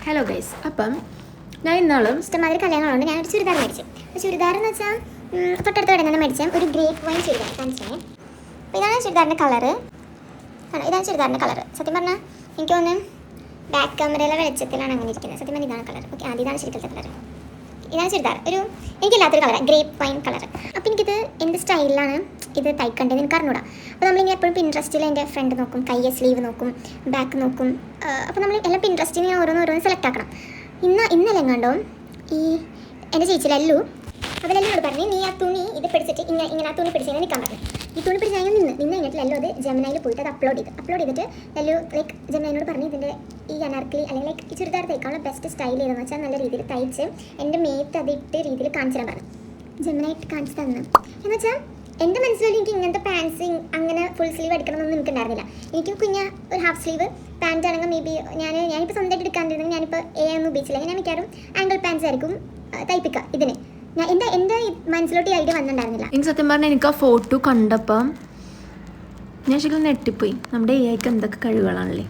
Hello guys, അപ്പം ഞാൻ ഇന്നാളും ഇഷ്ടമാതിരി കല്യാണങ്ങളുണ്ട്. ഞാനൊരു ചുരിദാർ മേടിച്ചു. ചുരിദാർ എന്ന് വെച്ചാൽ തൊട്ടടുത്ത് ഇവിടെ നിന്ന് മേടിച്ച ഒരു ഗ്രേപ്പ് വൈൻ ചുരിദാർ കാണിച്ചേ. അപ്പോൾ ഇതാണ് ചുരിദാറിൻ്റെ കളറ്. ഇതാണ് ചുരിദാറിൻ്റെ കളറ്. സത്യം പറഞ്ഞാൽ എനിക്ക് തോന്നുന്നു ബാക്ക് ക്യാമറയിലെ വെളിച്ചത്തിലാണ് അങ്ങനെ ഇരിക്കുന്നത്. സത്യം പറഞ്ഞാൽ ഇതാണ് കളർ. ഓക്കെ, ഇതാണ് ശരിക്കത്തെ കളർ. ഇതാണ് ചുരിദാർ. എനിക്കില്ലാത്തൊരു കളർ, ഗ്രേപ്പ് വൈൻ കളർ. അപ്പോൾ എനിക്കിത് എന്ത് സ്റ്റൈലിലാണ് ഇത് തയ്ക്കേണ്ടത് എനിക്ക് അറിഞ്ഞൂടാ. അപ്പോൾ നമ്മളിങ്ങനെ എപ്പോഴും പിൻട്രസ്റ്റിൽ എൻ്റെ ഫ്രണ്ട് നോക്കും, കയ്യെ സ്ലീവ് നോക്കും, ബാക്ക് നോക്കും. അപ്പോൾ നമ്മൾ എല്ലാം പിൻട്രസ്റ്റിൽ ഞാൻ ഓരോന്ന് സെലക്ട് ആക്കണം. ഇന്നലെ കണ്ടോ ഈ എൻ്റെ ചേച്ചി ലല്ലു, അപ്പോൾ ലല്ലുനോട് പറഞ്ഞു നീ ആ തുണി ഇത് പിടിച്ചിട്ട് ഇങ്ങനെ ആ തുണി പിടിച്ച് നിൽക്കാൻ പറഞ്ഞു. ഈ തുണി പിടിച്ച് ഞാൻ നിന്ന് കഴിഞ്ഞിട്ട് ലല്ലു അത് ജെമിനയിൽ പോയിട്ട് അത് അപ്ലോഡ് ചെയ്തിട്ട് ലല്ലു ലൈക്ക് ജെമിനോട് പറഞ്ഞു ഇതിൻ്റെ ഈ അനാർക്കലി അല്ലെങ്കിൽ ലൈക്ക് ഈ ചുരിദാർ തയ്ക്കാനുള്ള ബെസ്റ്റ് സ്റ്റൈൽ ചെയ്തെന്ന് വെച്ചാൽ നല്ല രീതിയിൽ തയ്ച്ച് എൻ്റെ മേത്ത് അതിട്ട് രീതിയിൽ കാണിച്ചു തരാൻ പറഞ്ഞു. ജെമിനായിട്ട് കാണിച്ചു തന്നു എന്ന് വെച്ചാൽ എൻ്റെ മനസ്സിലായി എനിക്ക് ഇങ്ങനത്തെ പാൻസ് അങ്ങനെ ഫുൾ സ്ലീവ് എടുക്കണമെന്നൊന്നും എനിക്ക് ഉണ്ടായിരുന്നില്ല. എനിക്ക് ഒരു ഹാഫ് സ്ലീവ് പാൻറ്റ് ആണെങ്കിൽ മേ ബി ഞാനിപ്പോൾ സ്വന്തമായിട്ട് എടുക്കാണ്ടിരുന്നെങ്കിൽ ഞാനിപ്പോൾ ഒന്നും ഉപയോഗിച്ചില്ലെങ്കിൽ ഞാൻ മിക്കവാറും ആംഗിൾ പാൻസ് ആയിരിക്കും തയ്പ്പിക്കുക ഇതിന്. എൻ്റെ മനസ്സിലോട്ട് ഈ ഐഡിയ വന്നിട്ടുണ്ടായിരുന്നില്ല. എനിക്ക് സത്യം പറഞ്ഞാൽ എനിക്ക് ആ ഫോട്ടോ കണ്ടപ്പം ഞാൻ ശരിക്കും നെട്ടിപ്പോയി. നമ്മുടെ AI എന്തൊക്കെ കഴിവുകളാണല്ലേ.